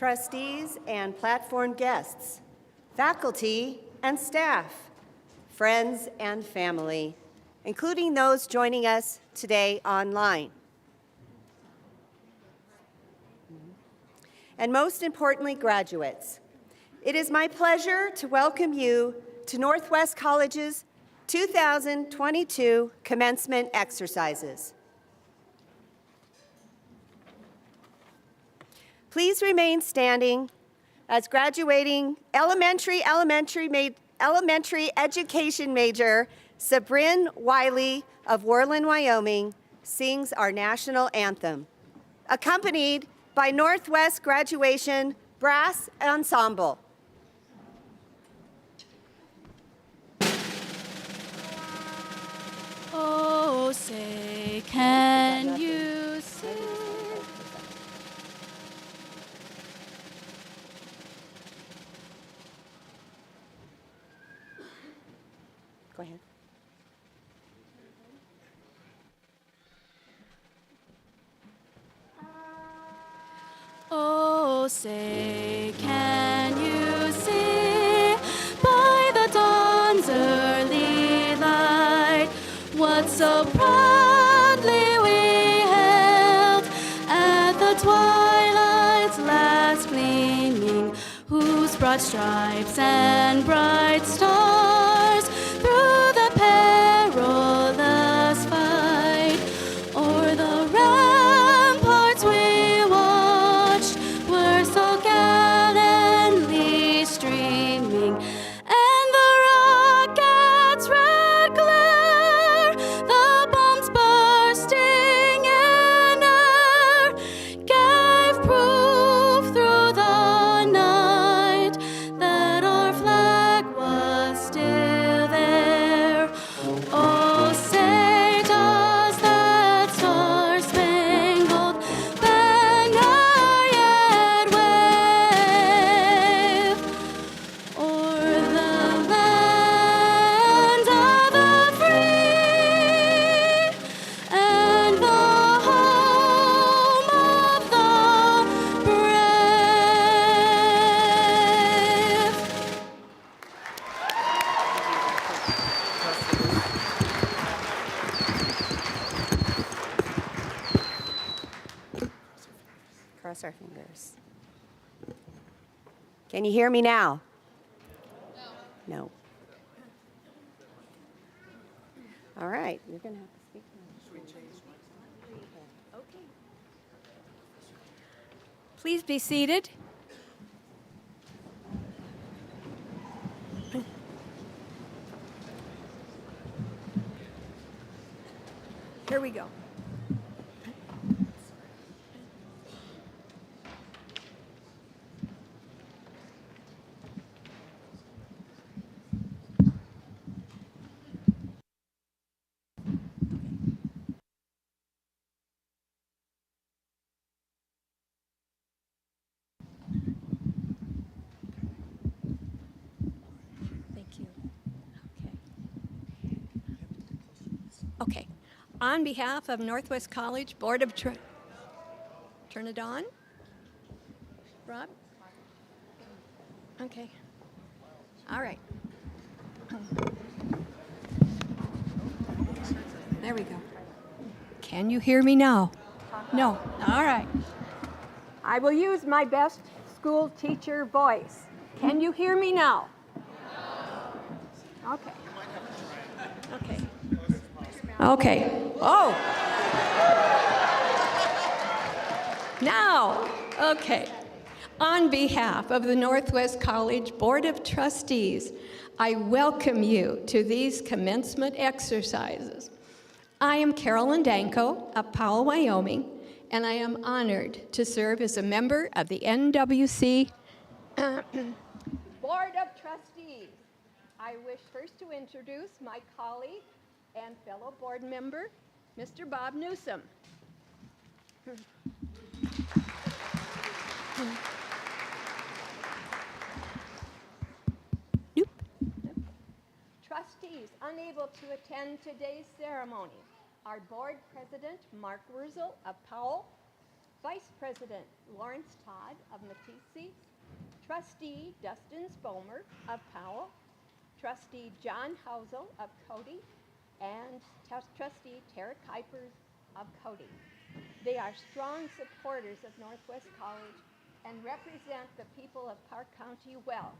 trustees and platform guests, faculty and staff, friends and family, including those joining us today online. And most importantly, graduates, it is my pleasure to welcome you to Northwest College's 2022 commencement exercises. Please remain standing as graduating elementary education major Sabrin Wiley of Worland, Wyoming sings our national anthem, accompanied by Northwest Graduation Brass Ensemble. Oh, say, can you sing? Go ahead. Oh, say, can you see by the dawn's early light what so proudly we hailed at the twilight's last gleaming, whose broad stripes and bright stars through the perilous fight o'er the ramparts we watched were so gallantly streaming, and the rocket's red glare, the bombs bursting in air, gave proof through the night that our flag was still there. Oh, say does that star-spangled banner yet wave o'er the land of the free and the home of the brave? Cross our fingers. Can you hear me now? No. All right, you're going to have to speak now. Okay. Please be seated. Here we go. Thank you. Okay. On behalf of Northwest College Board of Turn it on. Rob? Okay. All right. There we go. Can you hear me now? No. All right. I will use my best school teacher voice. Can you hear me now? Okay. Okay. Okay. Oh. Now, okay. On behalf of the Northwest College Board of Trustees, I welcome you to these commencement exercises. I am Carolyn Danko of Powell, Wyoming, and I am honored to serve as a member of the NWC Board of Trustees. I wish first to introduce my colleague and fellow board member, Mr. Bob Newsom. Nope. Trustees unable to attend today's ceremony are Board President Mark Wurzel of Powell, Vice President Lawrence Todd of Matisse, Trustee Dustin Spomer of Powell, Trustee John Housel of Cody, and Trustee Tara Kuipers of Cody. They are strong supporters of Northwest College and represent the people of Park County well.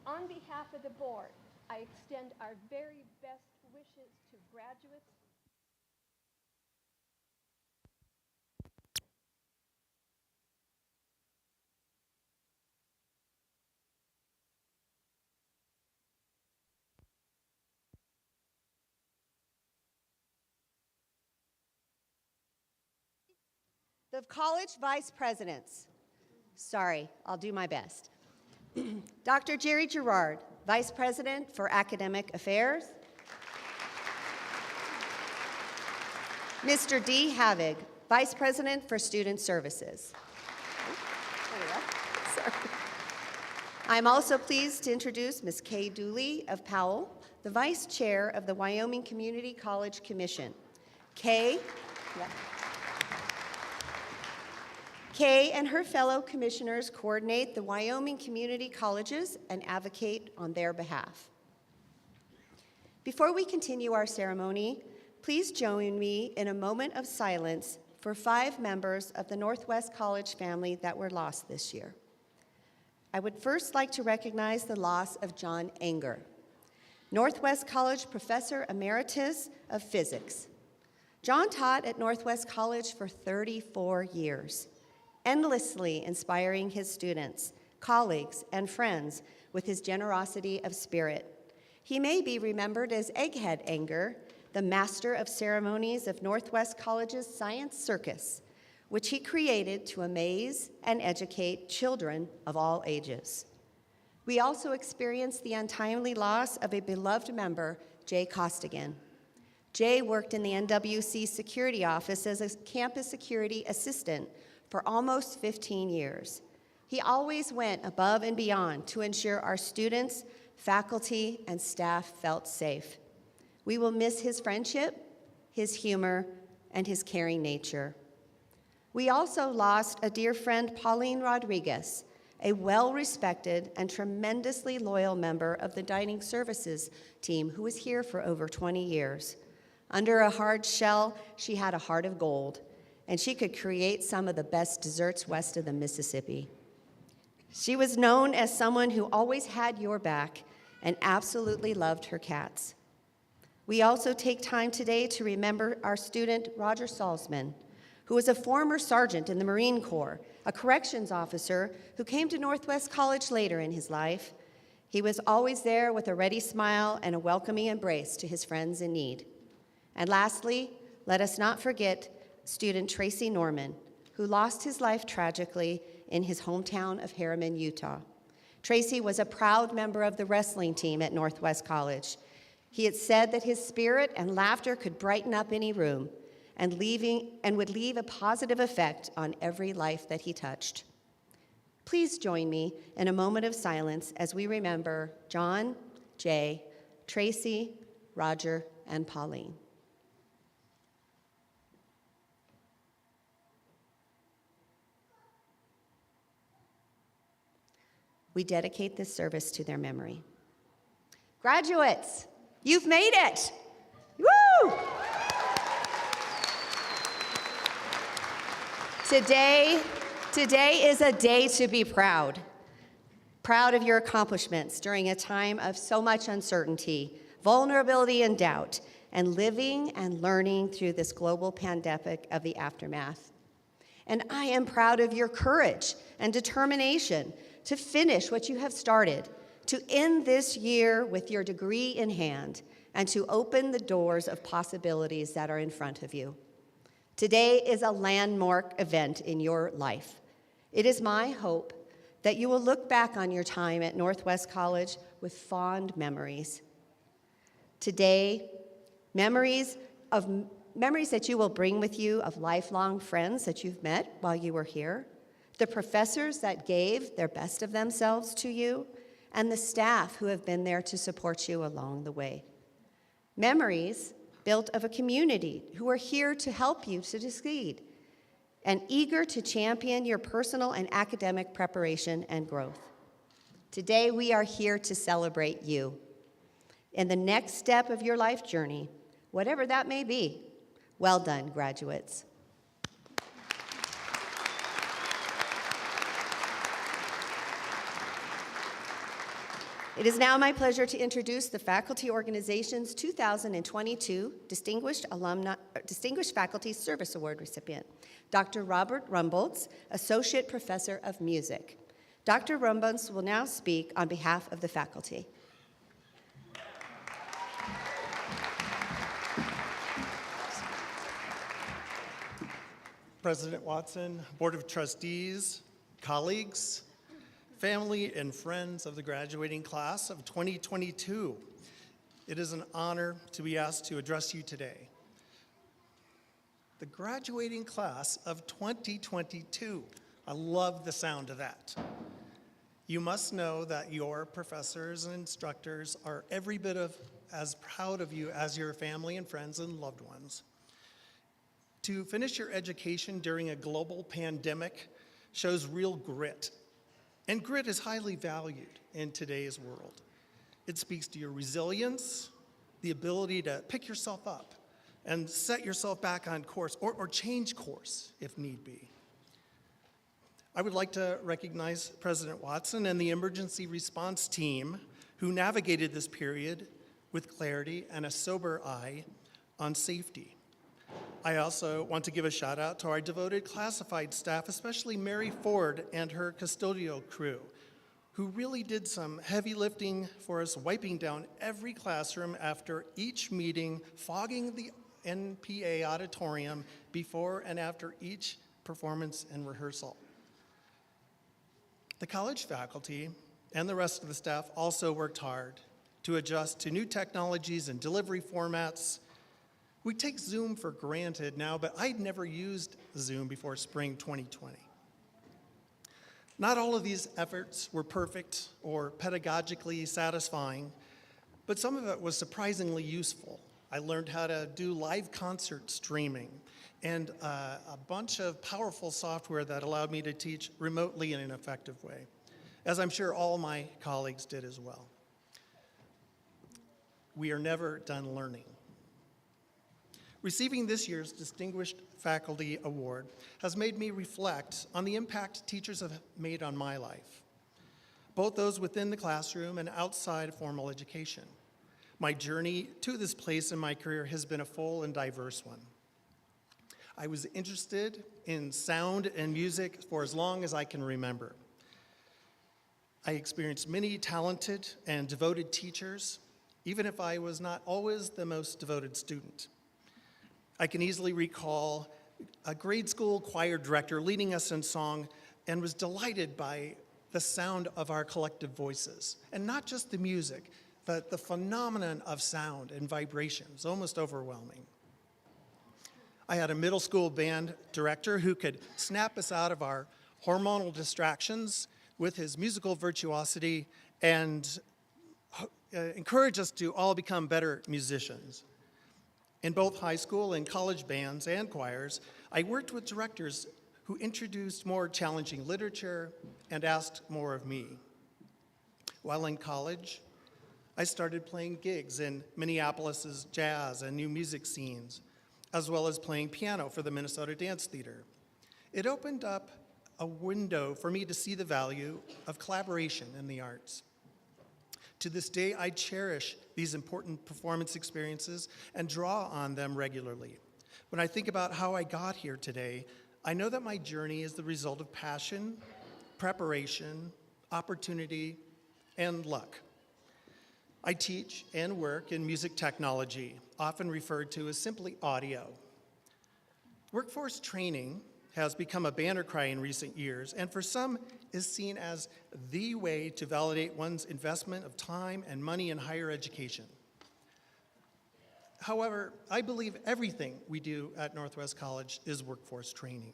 On behalf of the board, I extend our very best wishes to graduates. The college vice presidents. Sorry, I'll do my best. Dr. Jerry Gerard, Vice President for Academic Affairs. Mr. D. Havig, Vice President for Student Services. Sorry. I'm also pleased to introduce Ms. Kay Dooley of Powell, the Vice Chair of the Wyoming Community College Commission. Kay and her fellow commissioners coordinate the Wyoming community colleges and advocate on their behalf. Before we continue our ceremony, please join me in a moment of silence for 5 members of the Northwest College family that were lost this year. I would first like to recognize the loss of John Anger, Northwest College Professor Emeritus of Physics. John taught at Northwest College for 34 years. Endlessly inspiring his students, colleagues, and friends with his generosity of spirit. He may be remembered as Egghead Anger, the master of ceremonies of Northwest College's Science Circus, which he created to amaze and educate children of all ages. We also experienced the untimely loss of a beloved member, Jay Costigan. Jay worked in the NWC security office as a campus security assistant for almost 15 years. He always went above and beyond to ensure our students, faculty, and staff felt safe. We will miss his friendship, his humor, and his caring nature. We also lost a dear friend, Pauline Rodriguez, a well-respected and tremendously loyal member of the dining services team who was here for over 20 years. Under a hard shell, she had a heart of gold, and she could create some of the best desserts west of the Mississippi. She was known as someone who always had your back and absolutely loved her cats. We also take time today to remember our student, Roger Salzman, who was a former sergeant in the Marine Corps, a corrections officer who came to Northwest College later in his life. He was always there with a ready smile and a welcoming embrace to his friends in need. And lastly, let us not forget student Tracy Norman, who lost his life tragically in his hometown of Harriman, Utah. Tracy was a proud member of the wrestling team at Northwest College. He had said that his spirit and laughter could brighten up any room and would leave a positive effect on every life that he touched. Please join me in a moment of silence as we remember John, Jay, Tracy, Roger, and Pauline. We dedicate this service to their memory. Graduates, you've made it! Woo! Today is a day to be proud. Proud of your accomplishments during a time of so much uncertainty, vulnerability, and doubt, and living and learning through this global pandemic of the aftermath. And I am proud of your courage and determination to finish what you have started, to end this year with your degree in hand, and to open the doors of possibilities that are in front of you. Today is a landmark event in your life. It is my hope that you will look back on your time at Northwest College with fond memories. Today, memories that you will bring with you of lifelong friends that you've met while you were here, the professors that gave their best of themselves to you, and the staff who have been there to support you along the way. Memories built of a community who are here to help you to succeed. and eager to champion your personal and academic preparation and growth. Today, we are here to celebrate you. In the next step of your life journey, whatever that may be, well done, graduates. It is now my pleasure to introduce the Faculty Organization's 2022 Distinguished Faculty Service Award recipient, Dr. Robert Rumboltz, Associate Professor of Music. Dr. Rumboltz will now speak on behalf of the faculty. President Watson, Board of Trustees, colleagues, family, and friends of the graduating class of 2022. It is an honor to be asked to address you today. The graduating class of 2022. I love the sound of that. You must know that your professors and instructors are every bit as proud of you as your family and friends and loved ones. To finish your education during a global pandemic shows real grit. And grit is highly valued in today's world. It speaks to your resilience, the ability to pick yourself up and set yourself back on course or change course if need be. I would like to recognize President Watson and the emergency response team who navigated this period with clarity and a sober eye on safety. I also want to give a shout out to our devoted classified staff, especially Mary Ford and her custodial crew, who really did some heavy lifting for us, wiping down every classroom after each meeting, fogging the NPA auditorium before and after each performance and rehearsal. The college faculty and the rest of the staff also worked hard to adjust to new technologies and delivery formats. We take Zoom for granted now, but I'd never used Zoom before spring 2020. Not all of these efforts were perfect or pedagogically satisfying, but some of it was surprisingly useful. I learned how to do live concert streaming and a bunch of powerful software that allowed me to teach remotely in an effective way, as I'm sure all my colleagues did as well. We are never done learning. Receiving this year's Distinguished Faculty Award has made me reflect on the impact teachers have made on my life, both those within the classroom and outside formal education. My journey to this place in my career has been a full and diverse one. I was interested in sound and music for as long as I can remember. I experienced many talented and devoted teachers, even if I was not always the most devoted student. I can easily recall a grade school choir director leading us in song and was delighted by the sound of our collective voices. And not just the music, but the phenomenon of sound and vibration was almost overwhelming. I had a middle school band director who could snap us out of our hormonal distractions with his musical virtuosity and encourage us to all become better musicians. In both high school and college bands and choirs, I worked with directors who introduced more challenging literature and asked more of me. While in college, I started playing gigs in Minneapolis's jazz and new music scenes, as well as playing piano for the Minnesota Dance Theater. It opened up a window for me to see the value of collaboration in the arts. To this day, I cherish these important performance experiences and draw on them regularly. When I think about how I got here today, I know that my journey is the result of passion, preparation, opportunity, and luck. I teach and work in music technology, often referred to as simply audio. Workforce training has become a banner cry in recent years, and for some is seen as the way to validate one's investment of time and money in higher education. However, I believe everything we do at Northwest College is workforce training.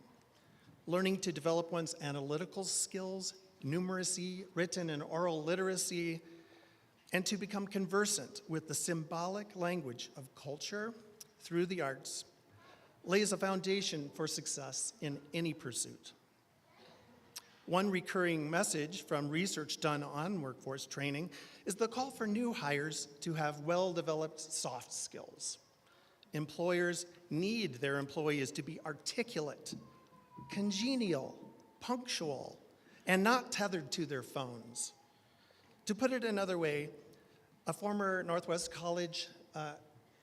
Learning to develop one's analytical skills, numeracy, written and oral literacy, and to become conversant with the symbolic language of culture through the arts. lays a foundation for success in any pursuit. One recurring message from research done on workforce training is the call for new hires to have well-developed soft skills. Employers need their employees to be articulate, congenial, punctual, and not tethered to their phones. To put it another way, a former Northwest College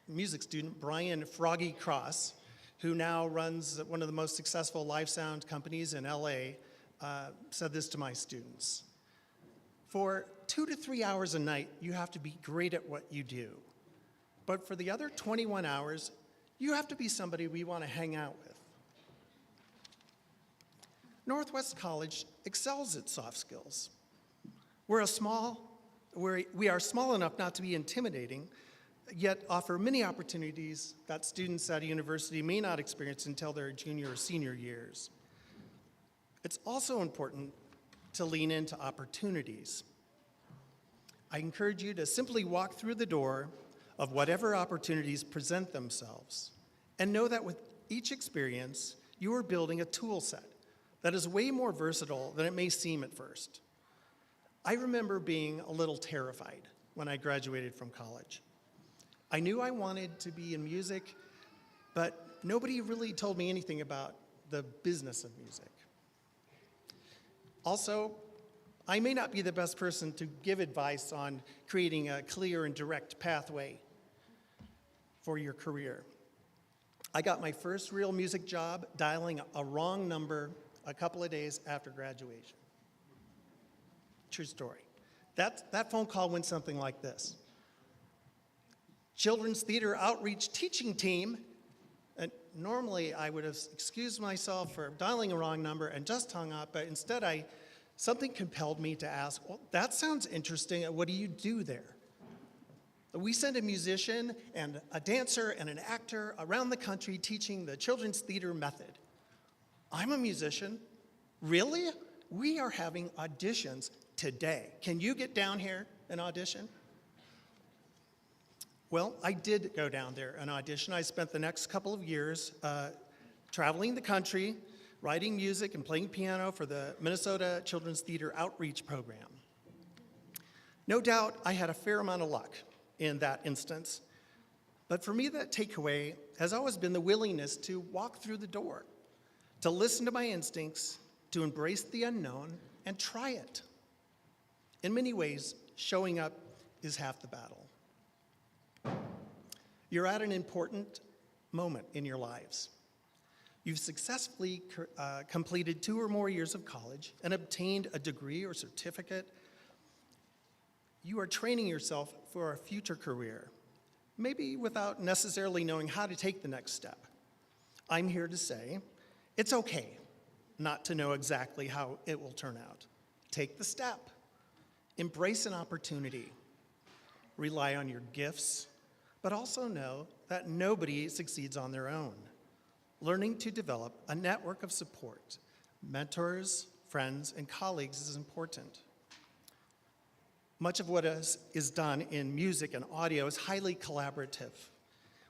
music student, Brian Froggy Cross, who now runs one of the most successful live sound companies in LA, said this to my students. For 2 to 3 hours a night, you have to be great at what you do. But for the other 21 hours, you have to be somebody we want to hang out with. Northwest College excels at soft skills. We are small enough not to be intimidating, yet offer many opportunities that students at a university may not experience until their junior or senior years. It's also important to lean into opportunities. I encourage you to simply walk through the door of whatever opportunities present themselves, and know that with each experience, you are building a tool set that is way more versatile than it may seem at first. I remember being a little terrified when I graduated from college. I knew I wanted to be in music, but nobody really told me anything about the business of music. Also, I may not be the best person to give advice on creating a clear and direct pathway for your career. I got my first real music job dialing a wrong number a couple of days after graduation. True story. That phone call went something like this. Children's Theater Outreach Teaching Team. And normally I would have excused myself for dialing a wrong number and just hung up, but instead something compelled me to ask, well, that sounds interesting. What do you do there? We send a musician and a dancer and an actor around the country teaching the children's theater method. I'm a musician. Really? We are having auditions today. Can you get down here and audition? Well, I did go down there and audition. I spent the next couple of years traveling the country, writing music and playing piano for the Minnesota Children's Theater Outreach Program. No doubt I had a fair amount of luck in that instance, but for me that takeaway has always been the willingness to walk through the door, to listen to my instincts, to embrace the unknown, and try it. In many ways, showing up is half the battle. You're at an important moment in your lives. You've successfully completed 2 or more years of college and obtained a degree or certificate. You are training yourself for a future career, maybe without necessarily knowing how to take the next step. I'm here to say, it's okay not to know exactly how it will turn out. Take the step. Embrace an opportunity. Rely on your gifts, but also know that nobody succeeds on their own. Learning to develop a network of support, mentors, friends, and colleagues is important. Much of what is done in music and audio is highly collaborative.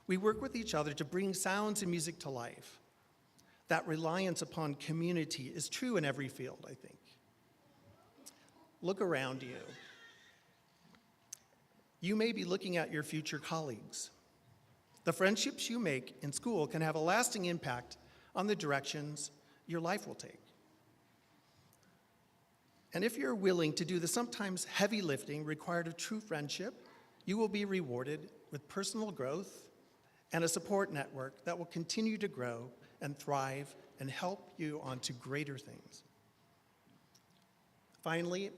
We work with each other to bring sounds and music to life. That reliance upon community is true in every field, I think. Look around you. You may be looking at your future colleagues. The friendships you make in school can have a lasting impact on the directions your life will take. And if you're willing to do the sometimes heavy lifting required of true friendship, you will be rewarded with personal growth and a support network that will continue to grow and thrive and help you on to greater things. Finally,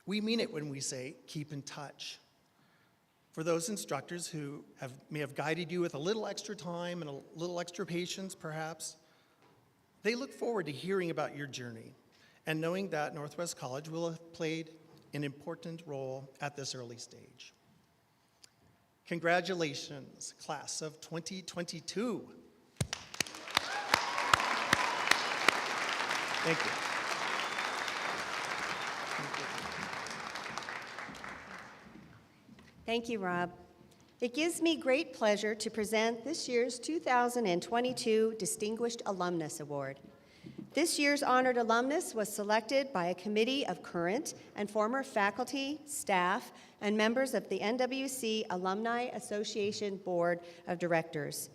we mean it when we say, keep in touch. For those instructors who may have guided you with a little extra time and a little extra patience, perhaps, they look forward to hearing about your journey and knowing that Northwest College will have played an important role at this early stage. Congratulations, class of 2022. Thank you. Thank you, Rob. It gives me great pleasure to present this year's 2022 Distinguished Alumnus Award. This year's honored alumnus was selected by a committee of current and former faculty, staff, and members of the NWC Alumni Association Board of Directors.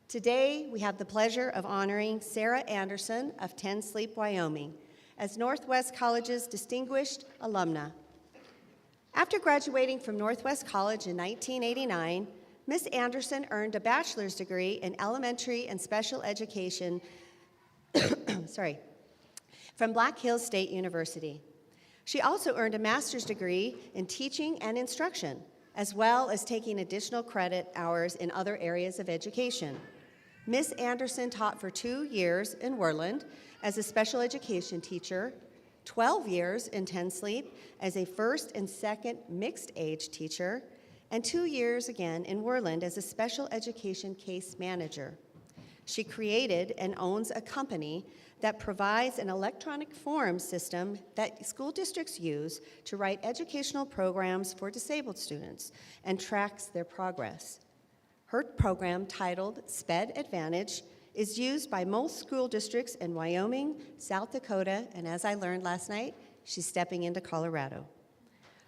Today, we have the pleasure of honoring Sarah Anderson of 10 Sleep, Wyoming, as Northwest College's distinguished alumna. After graduating from Northwest College in 1989, Ms. Anderson earned a bachelor's degree in elementary and special education from Black Hills State University. She also earned a master's degree in teaching and instruction, as well as taking additional credit hours in other areas of education. Ms. Anderson taught for 2 years in Worland as a special education teacher, 12 years in 10 Sleep as a first and second mixed age teacher, and 2 years again in Worland as a special education case manager. She created and owns a company that provides an electronic form system that school districts use to write educational programs for disabled students and tracks their progress. Her program, titled SPED Advantage, is used by most school districts in Wyoming, South Dakota, and as I learned last night, she's stepping into Colorado.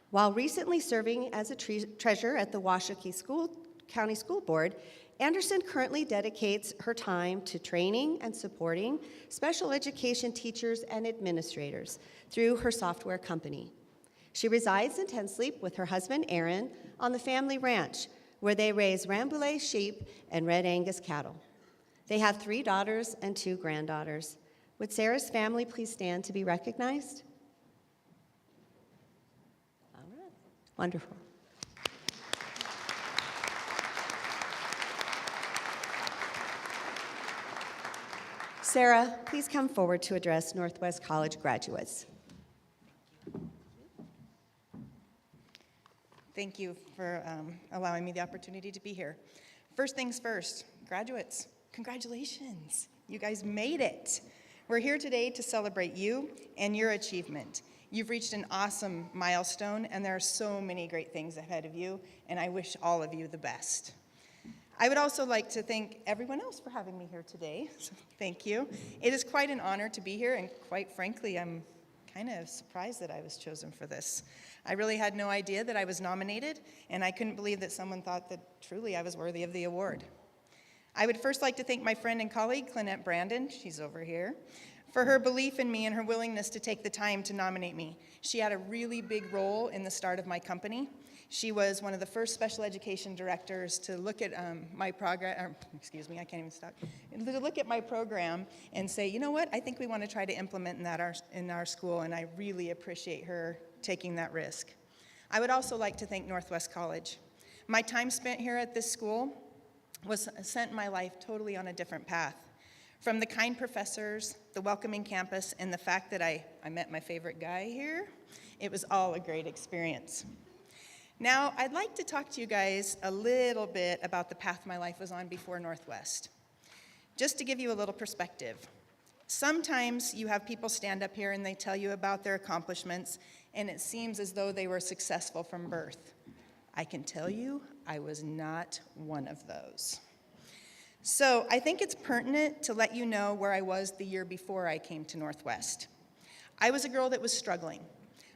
While recently serving as a treasurer at the Washakie County School Board, Anderson currently dedicates her time to training and supporting special education teachers and administrators through her software company. She resides in 10 Sleep with her husband, Aaron, on the family ranch, where they raise Rambouillet sheep and Red Angus cattle. They have 3 daughters and 2 granddaughters. Would Sarah's family please stand to be recognized? All right. Wonderful. Sarah, please come forward to address Northwest College graduates. Thank you for allowing me the opportunity to be here. First things first, graduates, congratulations. You guys made it. We're here today to celebrate you and your achievement. You've reached an awesome milestone, and there are so many great things ahead of you, and I wish all of you the best. I would also like to thank everyone else for having me here today, so thank you. It is quite an honor to be here, and quite frankly, I'm kind of surprised that I was chosen for this. I really had no idea that I was nominated, and I couldn't believe that someone thought that truly I was worthy of the award. I would first like to thank my friend and colleague, Clynette Brandon, she's over here, for her belief in me and her willingness to take the time to nominate me. She had a really big role in the start of my company. She was one of the first special education directors to look at my program, I can't even stop, to look at my program and say, you know what, I think we want to try to implement in our school, and I really appreciate her taking that risk. I would also like to thank Northwest College. My time spent here at this school sent my life totally on a different path. From the kind professors, the welcoming campus, and the fact that I met my favorite guy here, it was all a great experience. Now, I'd like to talk to you guys a little bit about the path my life was on before Northwest. Just to give you a little perspective. Sometimes you have people stand up here and they tell you about their accomplishments, and it seems as though they were successful from birth. I can tell you, I was not one of those. So I think it's pertinent to let you know where I was the year before I came to Northwest. I was a girl that was struggling.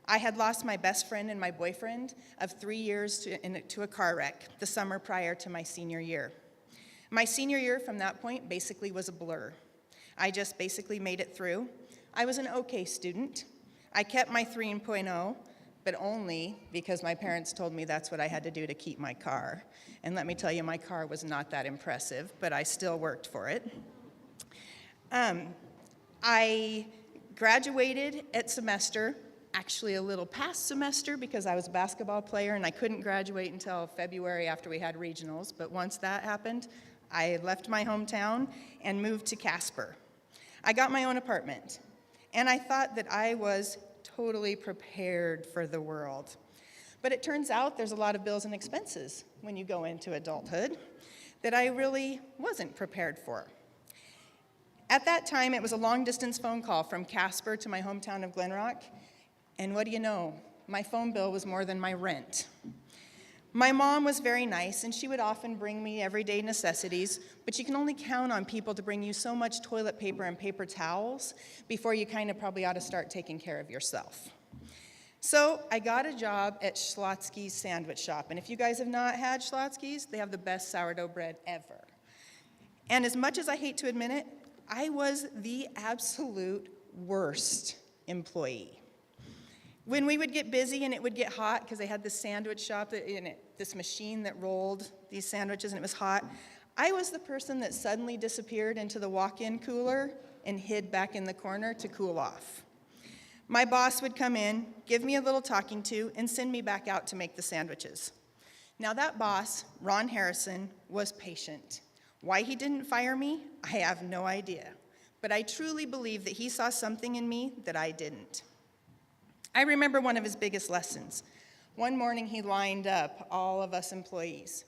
I had lost my best friend and my boyfriend of 3 years to a car wreck the summer prior to my senior year. My senior year from that point basically was a blur. I just basically made it through. I was an okay student. I kept my 3.0, but only because my parents told me that's what I had to do to keep my car. And let me tell you, my car was not that impressive, but I still worked for it. I graduated at semester, actually a little past semester because I was a basketball player and I couldn't graduate until February after we had regionals. But once that happened, I left my hometown and moved to Casper. I got my own apartment, and I thought that I was totally prepared for the world. But it turns out there's a lot of bills and expenses when you go into adulthood that I really wasn't prepared for. At that time, it was a long-distance phone call from Casper to my hometown of Glen Rock, and what do you know? My phone bill was more than my rent. My mom was very nice, and she would often bring me everyday necessities, but you can only count on people to bring you so much toilet paper and paper towels before you kind of probably ought to start taking care of yourself. So I got a job at Schlotzsky's Sandwich Shop, and if you guys have not had Schlotzsky's, they have the best sourdough bread ever. And as much as I hate to admit it, I was the absolute worst employee. When we would get busy and it would get hot, because they had this sandwich shop, this machine that rolled these sandwiches and it was hot, I was the person that suddenly disappeared into the walk-in cooler and hid back in the corner to cool off. My boss would come in, give me a little talking to, and send me back out to make the sandwiches. Now that boss, Ron Harrison, was patient. Why he didn't fire me, I have no idea. But I truly believe that he saw something in me that I didn't. I remember one of his biggest lessons. One morning he lined up all of us employees.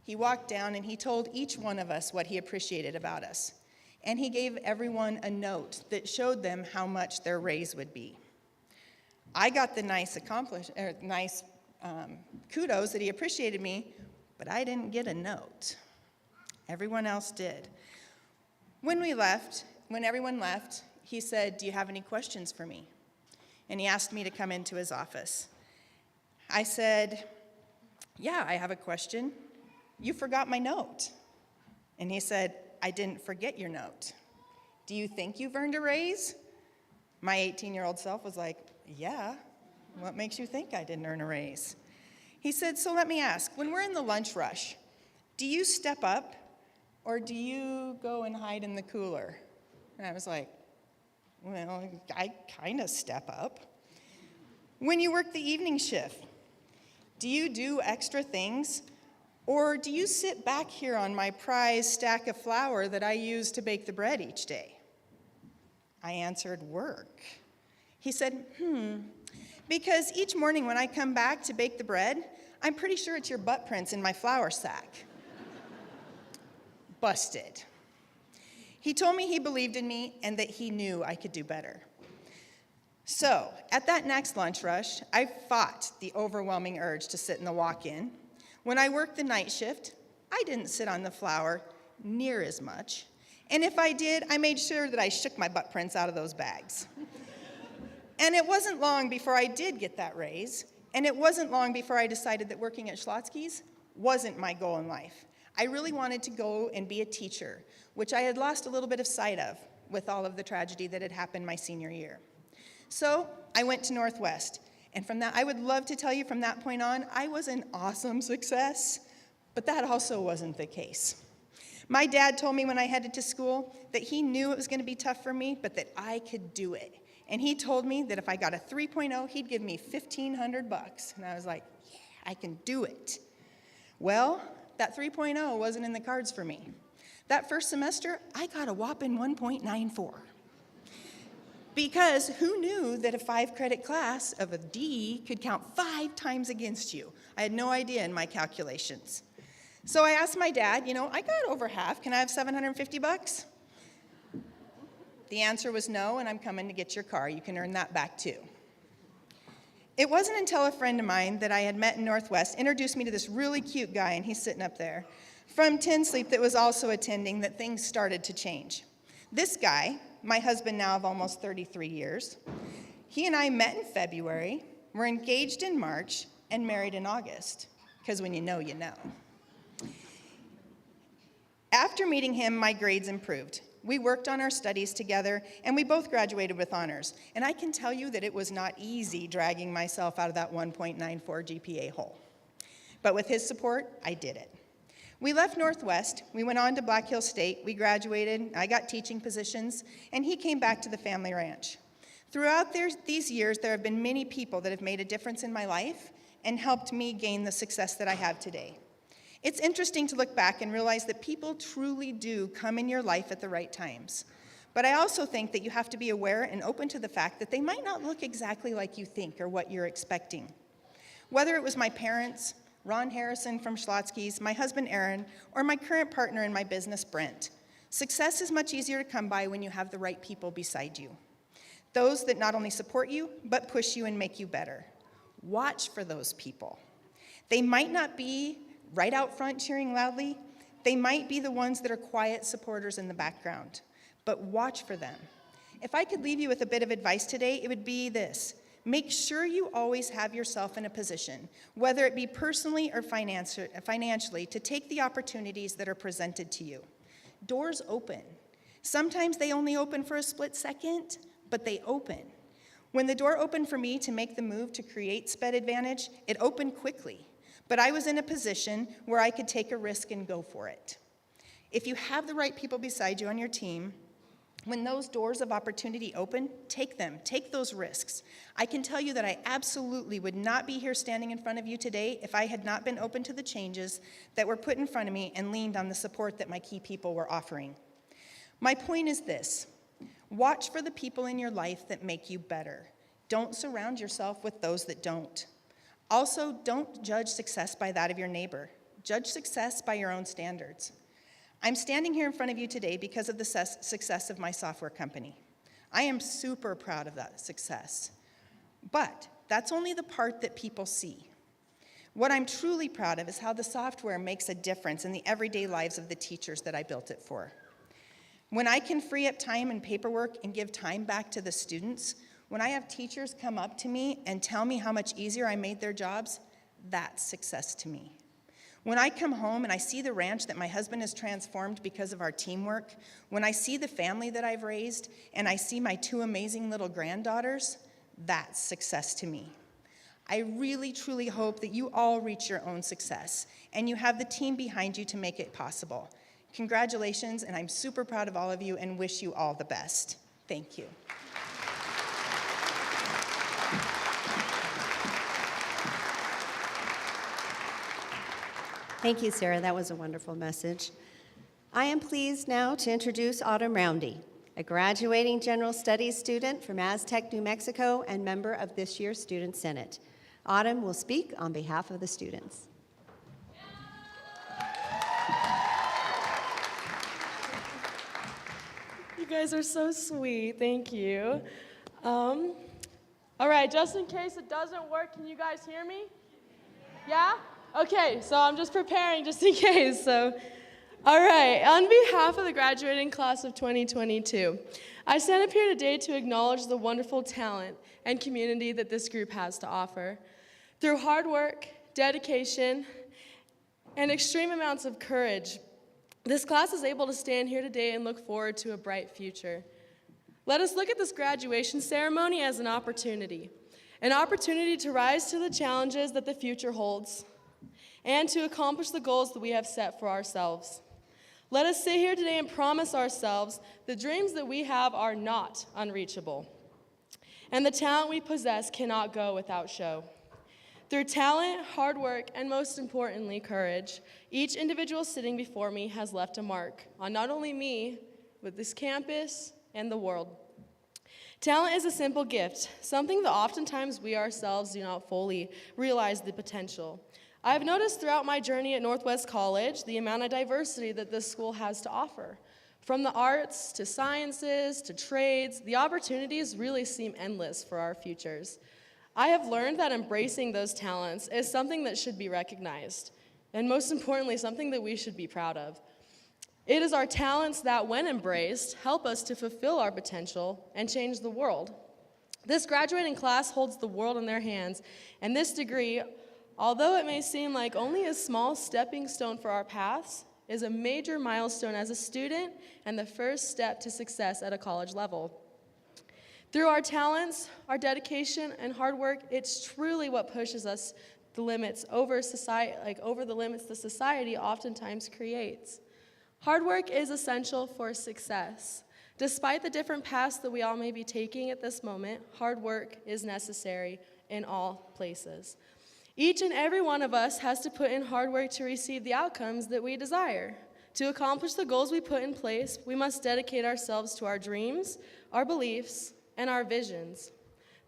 He walked down and he told each one of us what he appreciated about us. And he gave everyone a note that showed them how much their raise would be. I got the nice kudos that he appreciated me, but I didn't get a note. Everyone else did. When everyone left, he said, "Do you have any questions for me?" And he asked me to come into his office. I said, "Yeah, I have a question. You forgot my note." And he said, "I didn't forget your note. Do you think you've earned a raise?" My 18-year-old self was like, "Yeah, what makes you think I didn't earn a raise?" He said, "So let me ask, when we're in the lunch rush, do you step up or do you go and hide in the cooler?" And I was like, "Well, I kind of step up." When you work the evening shift, do you do extra things? Or do you sit back here on my prized stack of flour that I use to bake the bread each day? I answered, "Work." He said, "Because each morning when I come back to bake the bread, I'm pretty sure it's your butt prints in my flour sack." Busted. He told me he believed in me and that he knew I could do better. So, at that next lunch rush, I fought the overwhelming urge to sit in the walk-in. When I worked the night shift, I didn't sit on the flour near as much. And if I did, I made sure that I shook my butt prints out of those bags. And it wasn't long before I did get that raise, and it wasn't long before I decided that working at Schlotzsky's wasn't my goal in life. I really wanted to go and be a teacher, which I had lost a little bit of sight of with all of the tragedy that had happened my senior year. So I went to Northwest, and from that, I would love to tell you from that point on, I was an awesome success, but that also wasn't the case. My dad told me when I headed to school that he knew it was going to be tough for me, but that I could do it. And he told me that if I got a 3.0, he'd give me $1,500. And I was like, yeah, I can do it. Well, that 3.0 wasn't in the cards for me. That first semester, I got a whopping 1.94. Because who knew that a 5-credit class of a D could count 5 times against you? I had no idea in my calculations. So I asked my dad, I got over half. Can I have $750? The answer was no, and I'm coming to get your car. You can earn that back too. It wasn't until a friend of mine that I had met in Northwest introduced me to this really cute guy, and he's sitting up there, from Tin Sleep that was also attending, that things started to change. This guy, my husband now of almost 33 years, he and I met in February, were engaged in March, and married in August, because when you know, you know. After meeting him, my grades improved. We worked on our studies together, and we both graduated with honors. And I can tell you that it was not easy dragging myself out of that 1.94 GPA hole. But with his support, I did it. We left Northwest, we went on to Black Hill State, we graduated, I got teaching positions, and he came back to the family ranch. Throughout these years, there have been many people that have made a difference in my life and helped me gain the success that I have today. It's interesting to look back and realize that people truly do come in your life at the right times. But I also think that you have to be aware and open to the fact that they might not look exactly like you think or what you're expecting. Whether it was my parents, Ron Harrison from Schlotzsky's, my husband Aaron, or my current partner in my business, Brent, success is much easier to come by when you have the right people beside you. Those that not only support you, but push you and make you better. Watch for those people. They might not be right out front cheering loudly. They might be the ones that are quiet supporters in the background, but watch for them. If I could leave you with a bit of advice today, it would be this. Make sure you always have yourself in a position, whether it be personally or financially, to take the opportunities that are presented to you. Doors open. Sometimes they only open for a split second, but they open. When the door opened for me to make the move to create Sped Advantage, it opened quickly, but I was in a position where I could take a risk and go for it. If you have the right people beside you on your team, when those doors of opportunity open, take them, take those risks. I can tell you that I absolutely would not be here standing in front of you today if I had not been open to the changes that were put in front of me and leaned on the support that my key people were offering. My point is this: watch for the people in your life that make you better. Don't surround yourself with those that don't. Also, don't judge success by that of your neighbor. Judge success by your own standards. I'm standing here in front of you today because of the success of my software company. I am super proud of that success. But that's only the part that people see. What I'm truly proud of is how the software makes a difference in the everyday lives of the teachers that I built it for. When I can free up time and paperwork and give time back to the students, when I have teachers come up to me and tell me how much easier I made their jobs, that's success to me. When I come home and I see the ranch that my husband has transformed because of our teamwork, when I see the family that I've raised, and I see my 2 amazing little granddaughters, that's success to me. I really, truly hope that you all reach your own success, and you have the team behind you to make it possible. Congratulations, and I'm super proud of all of you and wish you all the best. Thank you. Thank you, Sarah. That was a wonderful message. I am pleased now to introduce Autumn Roundy, a graduating General Studies student from Aztec, New Mexico, and member of this year's Student Senate. Autumn will speak on behalf of the students. You guys are so sweet. Thank you. All right, just in case it doesn't work, can you guys hear me? Yeah? Okay, so I'm just preparing just in case. So, all right, on behalf of the graduating class of 2022, I stand up here today to acknowledge the wonderful talent and community that this group has to offer. Through hard work, dedication, and extreme amounts of courage, this class is able to stand here today and look forward to a bright future. Let us look at this graduation ceremony as an opportunity to rise to the challenges that the future holds, and to accomplish the goals that we have set for ourselves. Let us sit here today and promise ourselves the dreams that we have are not unreachable, and the talent we possess cannot go without show. Through talent, hard work, and most importantly, courage, each individual sitting before me has left a mark on not only me, but this campus and the world. Talent is a simple gift, something that oftentimes we ourselves do not fully realize the potential. I've noticed throughout my journey at Northwest College the amount of diversity that this school has to offer. From the arts to sciences to trades, the opportunities really seem endless for our futures. I have learned that embracing those talents is something that should be recognized, and most importantly, something that we should be proud of. It is our talents that, when embraced, help us to fulfill our potential and change the world. This graduating class holds the world in their hands, and this degree, although it may seem like only a small stepping stone for our paths, is a major milestone as a student and the first step to success at a college level. Through our talents, our dedication, and hard work, it's truly what pushes us the limits over the limits the society oftentimes creates. Hard work is essential for success. Despite the different paths that we all may be taking at this moment, hard work is necessary in all places. Each and every one of us has to put in hard work to receive the outcomes that we desire. To accomplish the goals we put in place, we must dedicate ourselves to our dreams, our beliefs, and our visions.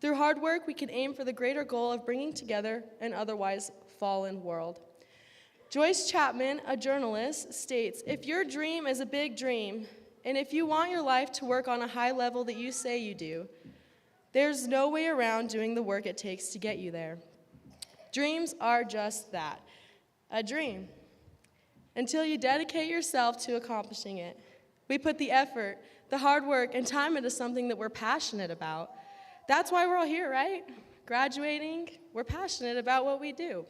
Through hard work, we can aim for the greater goal of bringing together an otherwise fallen world. Joyce Chapman, a journalist, states, "If your dream is a big dream, and if you want your life to work on a high level that you say you do, there's no way around doing the work it takes to get you there." Dreams are just that, a dream, until you dedicate yourself to accomplishing it. We put the effort, the hard work, and time into something that we're passionate about. That's why we're all here, right? Graduating, we're passionate about what we do.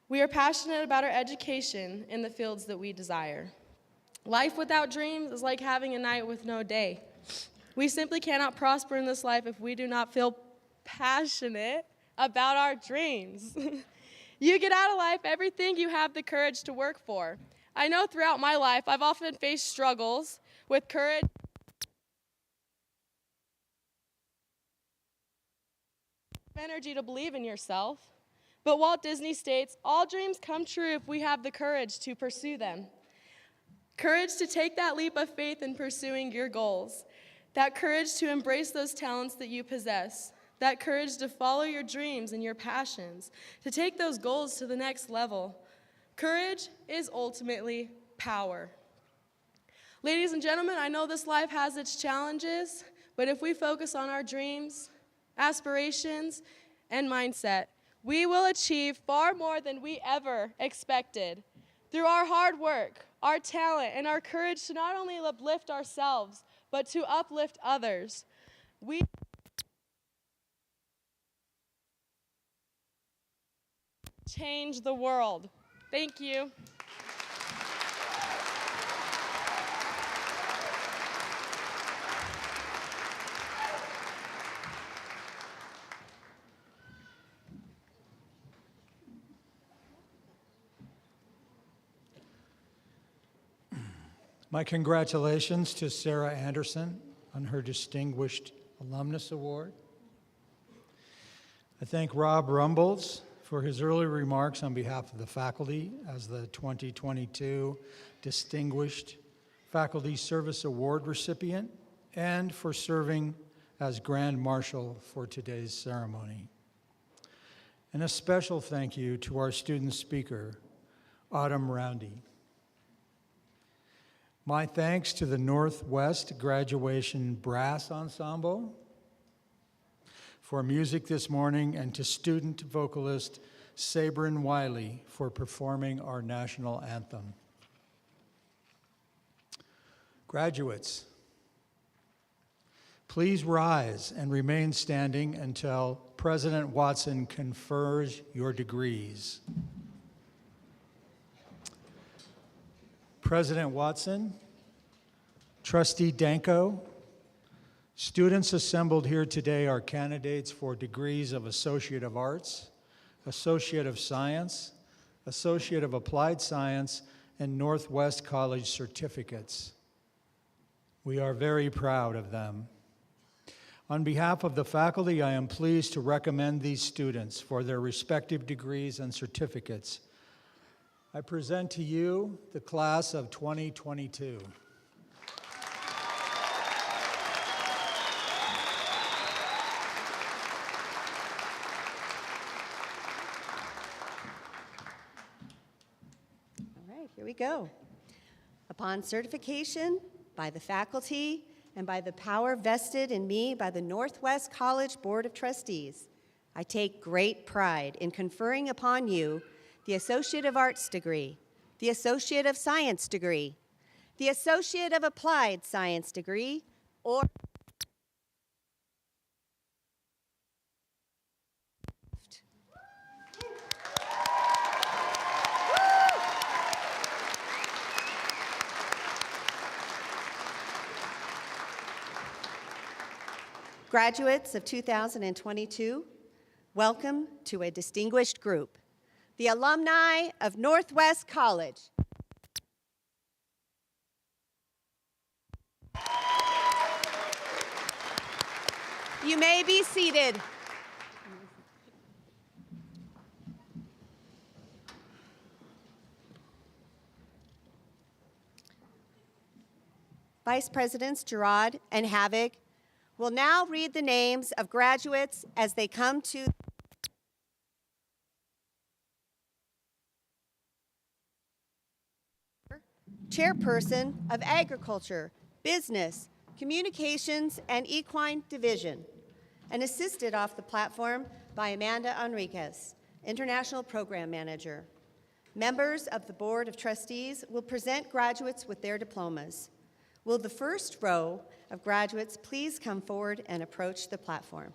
We are passionate about our education in the fields that we desire. Life without dreams is like having a night with no day. We simply cannot prosper in this life if we do not feel passionate about our dreams. You get out of life everything you have the courage to work for. I know throughout my life, I've often faced struggles with courage, energy to believe in yourself. But Walt Disney states, all dreams come true if we have the courage to pursue them. Courage to take that leap of faith in pursuing your goals. That courage to embrace those talents that you possess. That courage to follow your dreams and your passions. To take those goals to the next level. Courage is ultimately power. Ladies and gentlemen, I know this life has its challenges, but if we focus on our dreams, aspirations, and mindset, we will achieve far more than we ever expected. Through our hard work, our talent, and our courage to not only uplift ourselves, but to uplift others, we change the world. Thank you. My congratulations to Sarah Anderson on her Distinguished Alumnus Award. I thank Rob Rumbles for his early remarks on behalf of the faculty as the 2022 Distinguished Faculty Service Award recipient and for serving as Grand Marshal for today's ceremony. And a special thank you to our student speaker, Autumn Roundy. My thanks to the Northwest Graduation Brass Ensemble for music this morning and to student vocalist Sabrin Wiley for performing our national anthem. Graduates, please rise and remain standing until President Watson confers your degrees. President Watson, Trustee Danko, students assembled here today are candidates for degrees of Associate of Arts, Associate of Science, Associate of Applied Science, and Northwest College certificates. We are very proud of them. On behalf of the faculty, I am pleased to recommend these students for their respective degrees and certificates. I present to you the class of 2022. All right, here we go. Upon certification by the faculty and by the power vested in me by the Northwest College Board of Trustees, I take great pride in conferring upon you the Associate of Arts degree, the Associate of Science degree, the Associate of Applied Science degree, or graduates of 2022, welcome to a distinguished group, the alumni of Northwest College. You may be seated. Vice Presidents Gerard and Havoc will now read the names of graduates as they come to Chairperson of Agriculture, Business, Communications, and Equine Division. and assisted off the platform by Amanda Enriquez, International Program Manager. Members of the Board of Trustees will present graduates with their diplomas. Will the first row of graduates please come forward and approach the platform?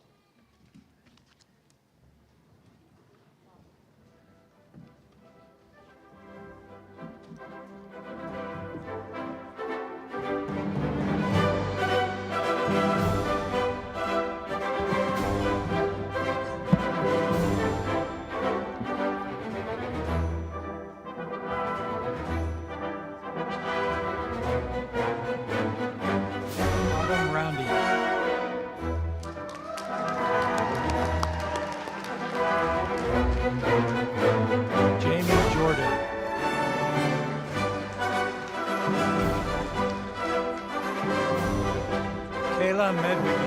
Autumn Roundy. Jamie Jordan. Kayla Medwick.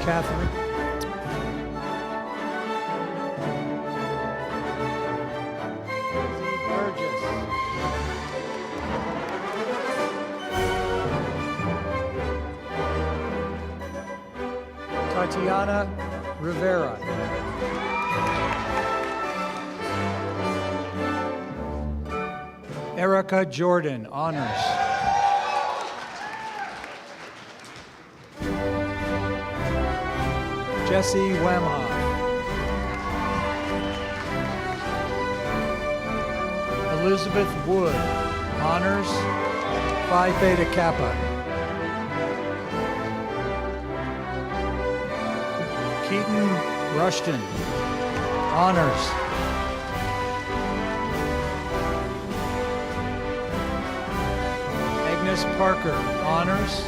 Catherine. Lizzie Burgess. Tatiana Rivera. Erica Jordan, honors. Jesse Wemhoff. Elizabeth Wood, honors, Phi Theta Kappa. Keaton Rushton, honors. Agnes Parker, honors,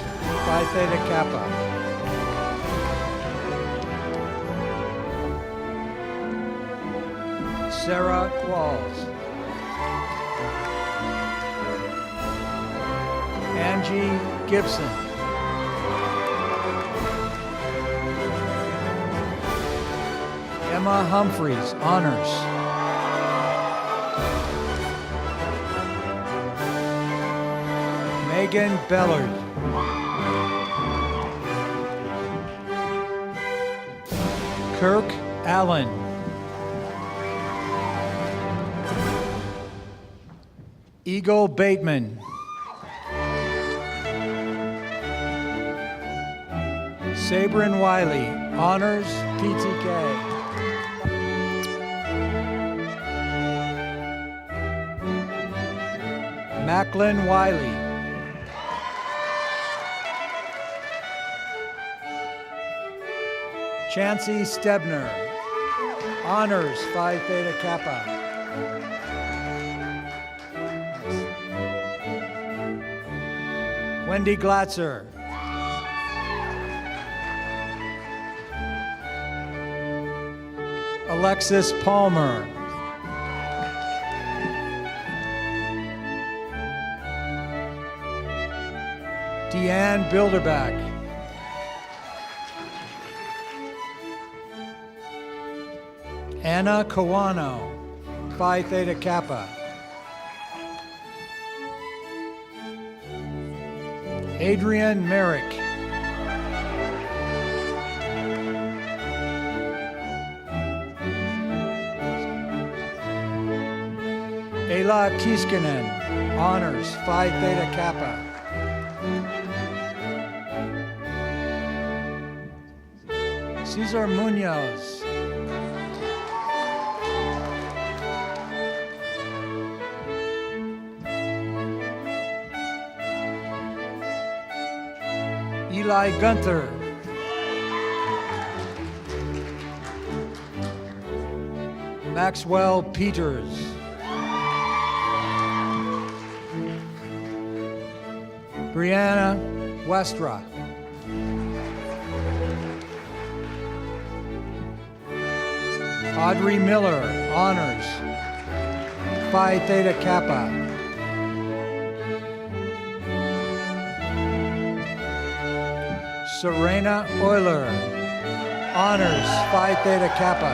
Phi Theta Kappa. Sarah Qualls. Angie Gibson. Emma Humphreys, honors. Megan Bellard. Kirk Allen. Eagle Bateman. Sabrin Wiley, honors, PTK. Macklin Wiley. Chancey Stebner, honors, Phi Theta Kappa. Wendy Glatzer. Alexis Palmer. Deanne Bilderback. Anna Kawano, Phi Theta Kappa. Adrian Merrick. Ayla Kiskinen, honors, Phi Theta Kappa. Cesar Munoz. Eli Gunther. Maxwell Peters. Brianna Westra. Audrey Miller, honors, Phi Theta Kappa. Serena Euler, honors, Phi Theta Kappa.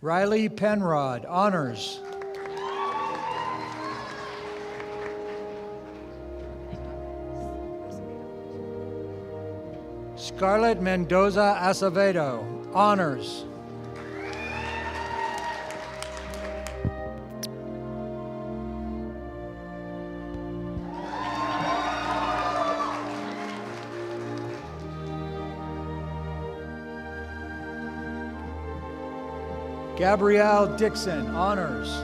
Riley Penrod, honors. Scarlett Mendoza Acevedo, honors. Gabrielle Dixon, honors.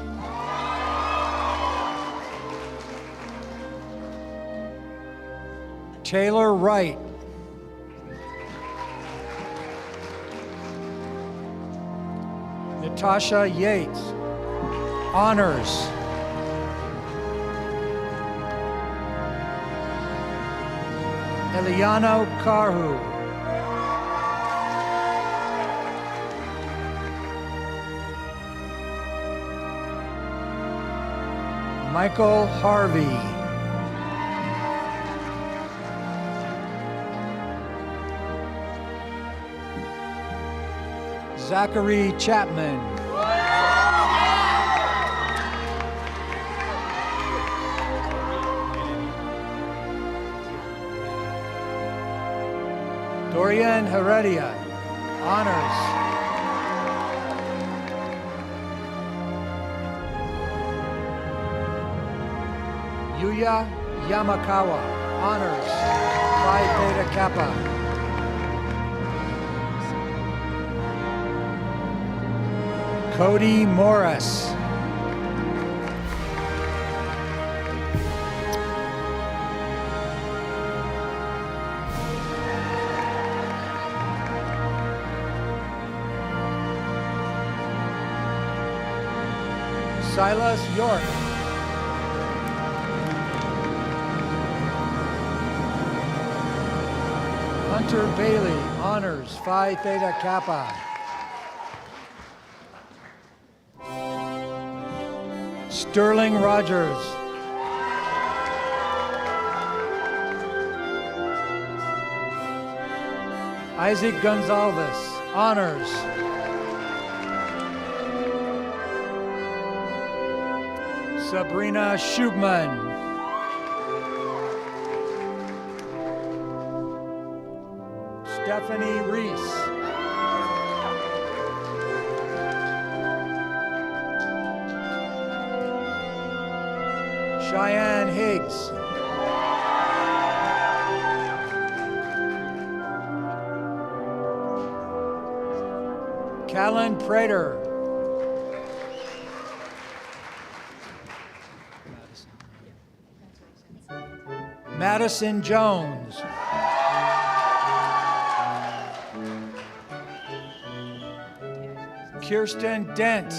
Taylor Wright. Natasha Yates, honors. Eliano Karhu. Michael Harvey. Zachary Chapman. Dorian Heredia, honors. Yuya Yamakawa, honors, Phi Theta Kappa. Cody Morris. Silas York. Hunter Bailey, honors, Phi Theta Kappa. Sterling Rogers. Isaac Gonzalez, honors. Sabrina Schubman. Stephanie Reese. Cheyenne Higgs. Callan Prater. Madison Jones. Kirsten Dent.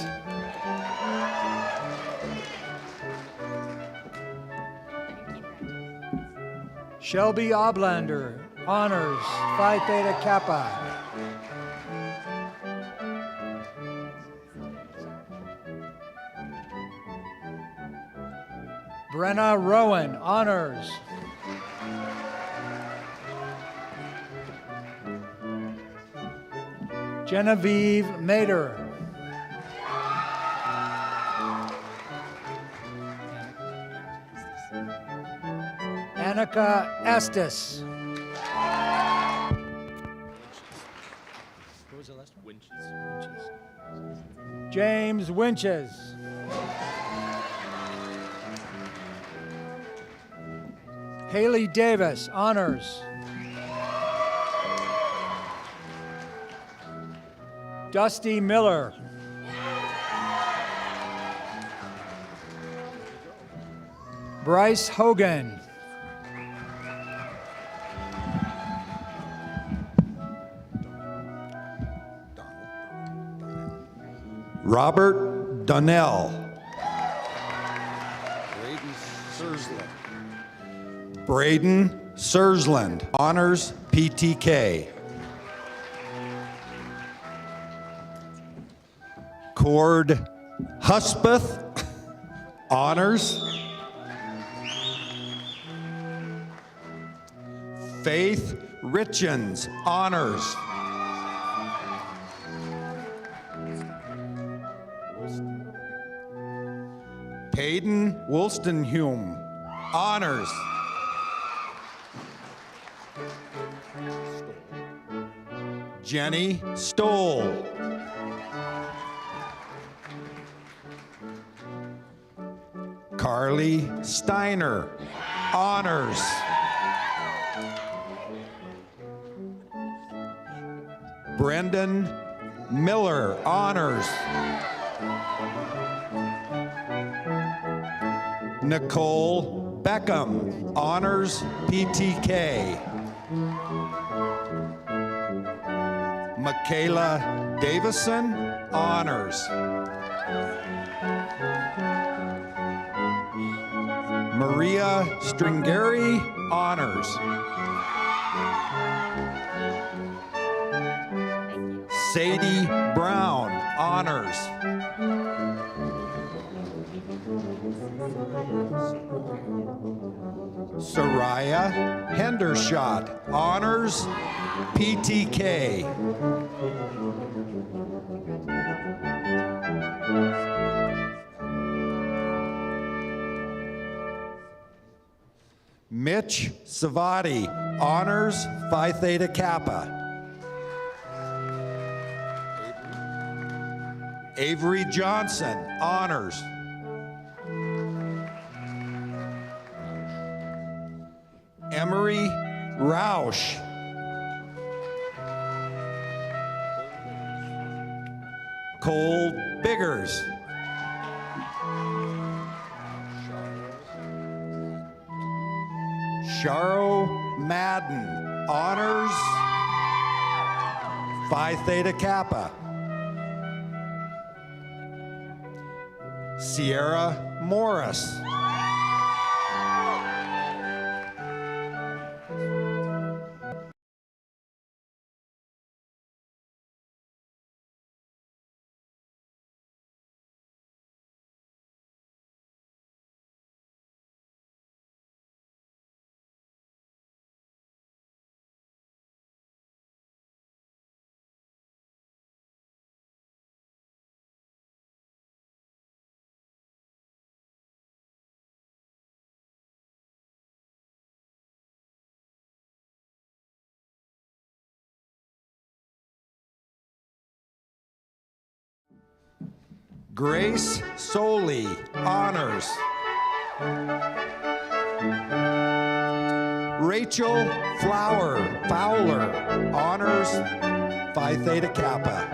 Shelby Oblander, honors, Phi Theta Kappa. Brenna Rowan, honors. Genevieve Mader. Annika Estes. What was the last one? Winches. James Winches. Haley Davis, honors. Dusty Miller. Bryce Hogan. Robert Donnell. Braden Sursland, honors, PTK. Cord Huspeth, honors. Faith Richens, honors. Peyton Wolstenhume, honors. Jenny Stoll. Carly Steiner, honors. Brendan Miller, honors. Nicole Beckham, honors PTK. Michaela Davison, honors. Maria Stringari, honors. Sadie Brown, honors. Soraya Hendershot, honors, PTK. Mitch Savati, honors, Phi Theta Kappa. Avery Johnson, honors. Emery Roush. Cole Biggers. Sharo Madden, honors, Phi Theta Kappa. Sierra Morris. Grace Soley, honors. Rachel Fowler, honors, Phi Theta Kappa.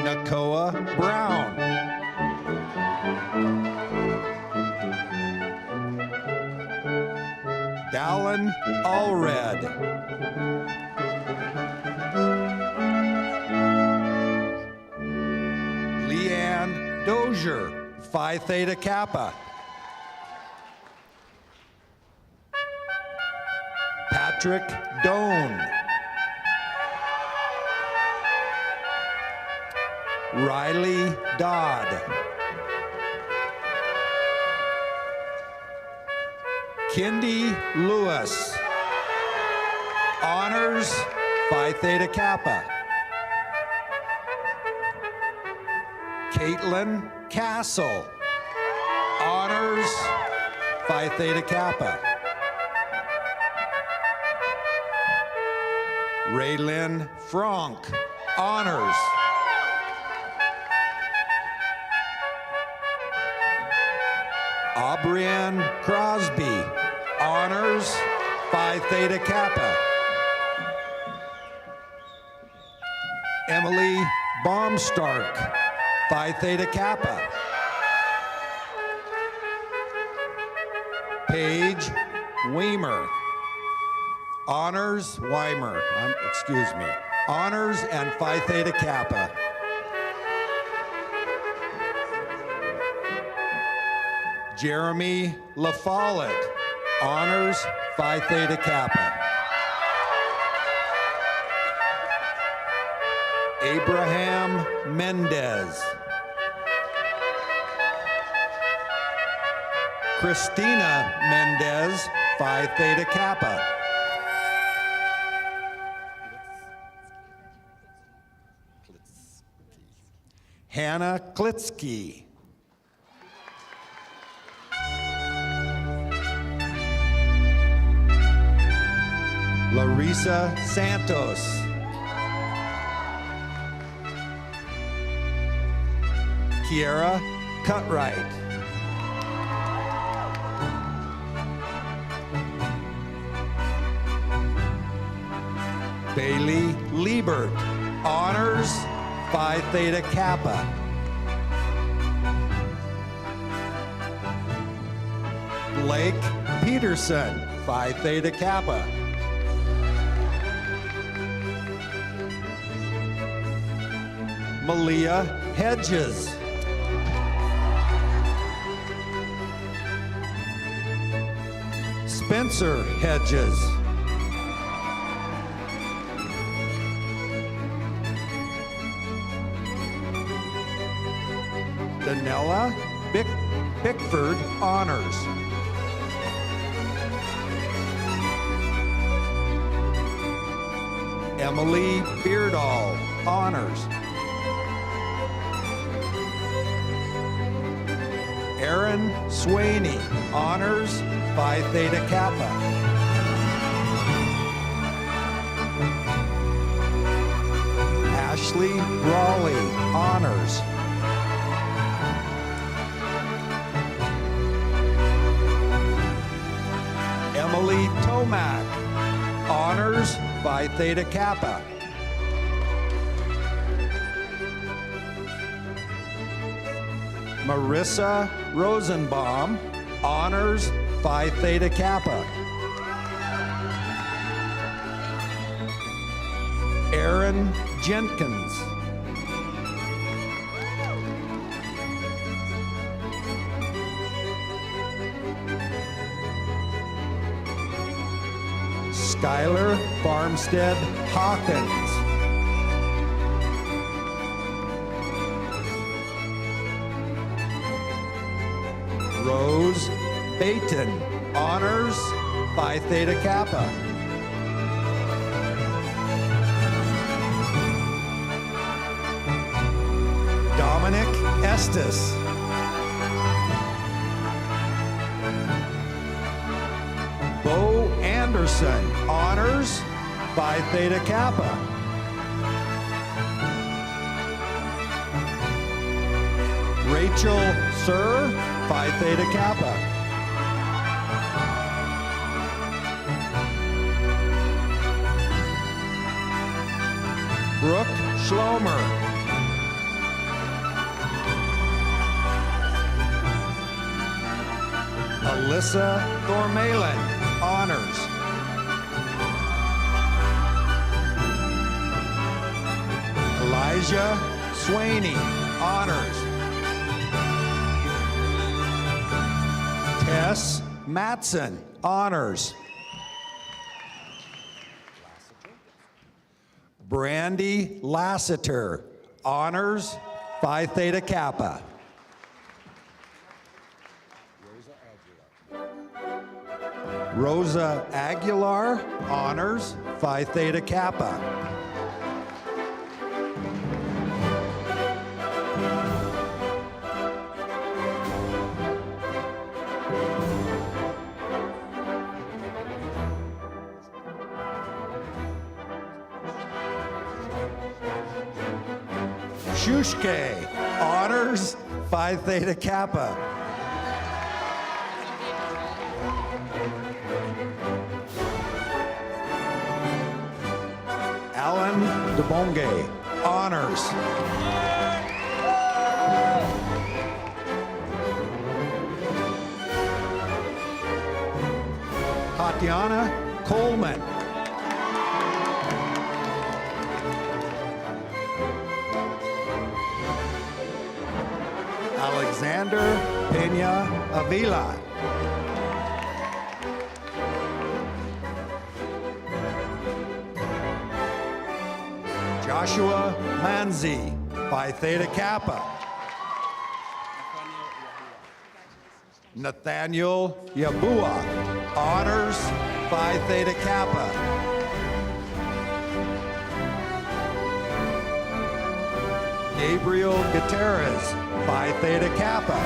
Nakoa Brown. Dallin Allred. Leanne Dozier, Phi Theta Kappa. Patrick Doan. Riley Dodd. Kindy Lewis, honors, Phi Theta Kappa. Caitlin Castle, honors, Phi Theta Kappa. Raylyn Frank, honors. Aubrian Crosby, honors, Phi Theta Kappa. Emily Baumstark, Phi Theta Kappa. Paige Weimer, honors, honors and Phi Theta Kappa. Jeremy LaFollette, honors, Phi Theta Kappa. Abraham Mendez. Christina Mendez, Phi Theta Kappa. Hannah Klitsky. Larissa Santos. Kiera Cutright. Bailey Liebert, honors Phi Theta Kappa. Blake Peterson, Phi Theta Kappa. Malia Hedges. Spencer Hedges. Danella Bickford, honors. Emily Beardall, honors. Aaron Swaney, honors, Phi Theta Kappa. Ashley Raleigh, honors. Emily Tomac, honors, Phi Theta Kappa. Marissa Rosenbaum, honors, Phi Theta Kappa. Aaron Jenkins. Skylar Farmstead Hawkins. Rose Baton, honors, Phi Theta Kappa. Dominic Estes. Bo Anderson, honors, Phi Theta Kappa. Rachel Sir, Phi Theta Kappa. Brooke Schlomer. Alyssa Thormalen, honors. Elijah Swaney, honors. Tess Matson, honors. Brandy Lassiter, honors, Phi Theta Kappa. Rosa Aguilar, honors, Phi Theta Kappa. Shushke, honors, Phi Theta Kappa. Alan DeBonge, honors. Tatiana Coleman. Alexander Peña Avila. Joshua Manzi, Phi Theta Kappa. Nathaniel Yabua, honors, Phi Theta Kappa. Gabriel Gutierrez, Phi Theta Kappa.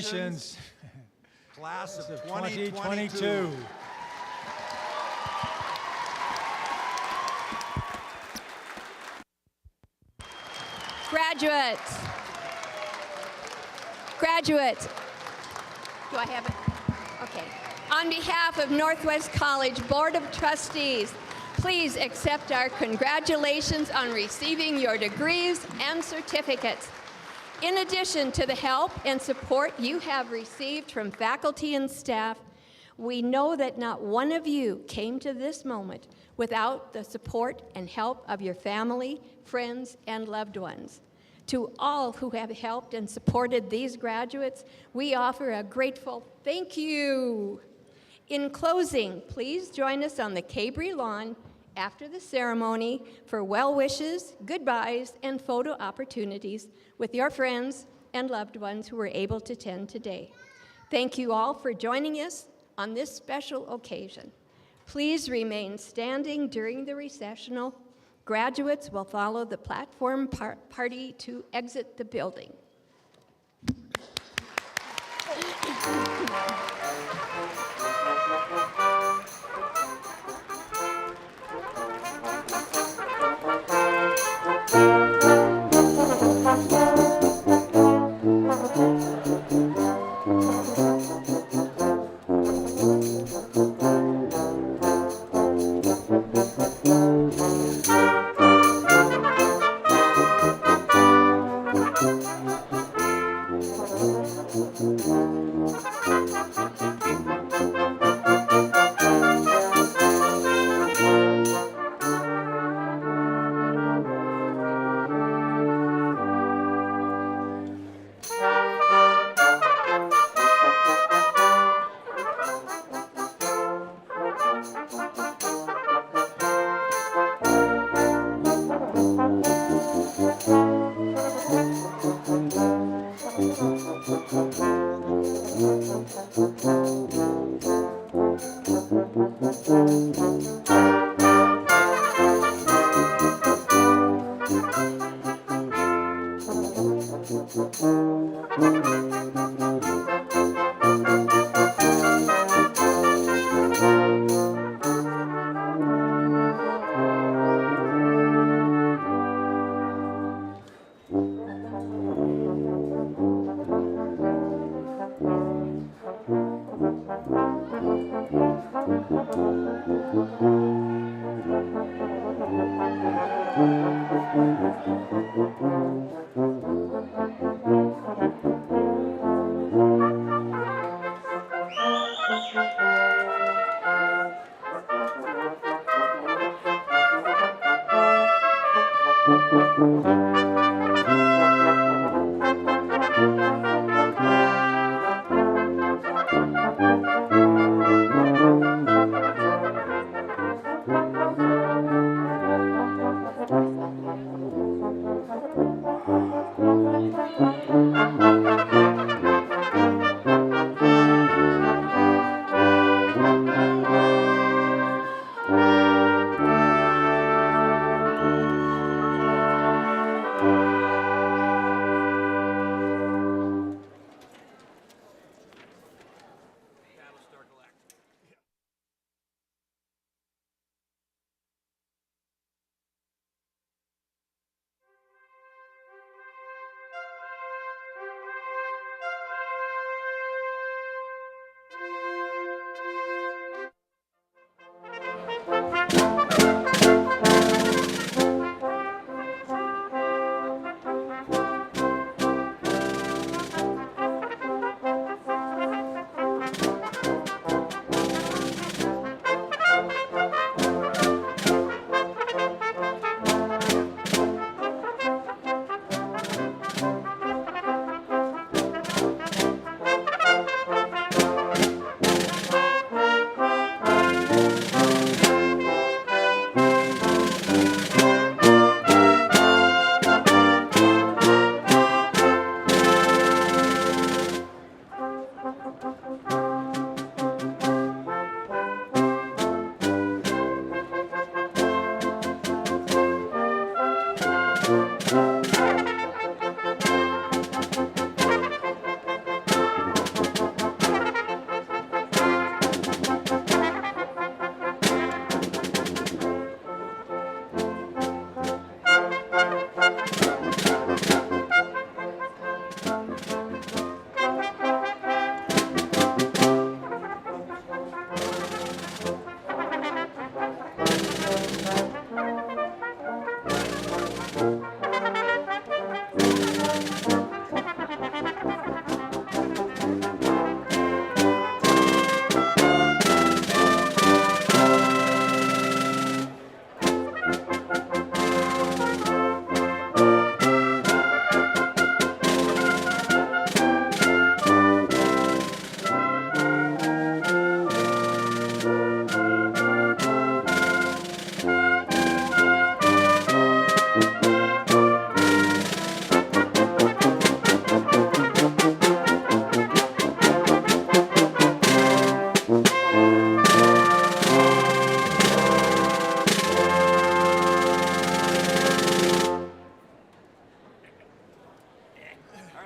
Congratulations. Class of 2022. 2022. Graduates. Graduates. Do I have it? Okay. On behalf of Northwest College Board of Trustees, please accept our congratulations on receiving your degrees and certificates. In addition to the help and support you have received from faculty and staff, we know that not one of you came to this moment without the support and help of your family, friends, and loved ones. To all who have helped and supported these graduates, we offer a grateful thank you. In closing, please join us on the Cabri lawn after the ceremony for well wishes, goodbyes, and photo opportunities with your friends and loved ones who were able to attend today. Thank you all for joining us on this special occasion. Please remain standing during the recessional. Graduates will follow the platform party to exit the building.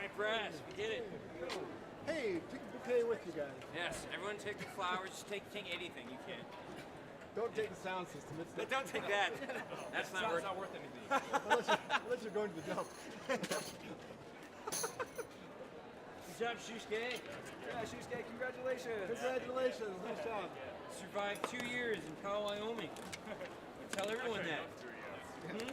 White brass, we did it. Hey, take a bouquet with you guys. Yes, everyone take the flowers. Just take anything you can. Don't take the sound system. It's But don't take that. That's not worth anything. unless you're going to the dump. Good job, Shusuke. Yeah, Shusuke, congratulations. Congratulations. Nice job. Survived 2 years in Powell, Wyoming. Tell everyone that.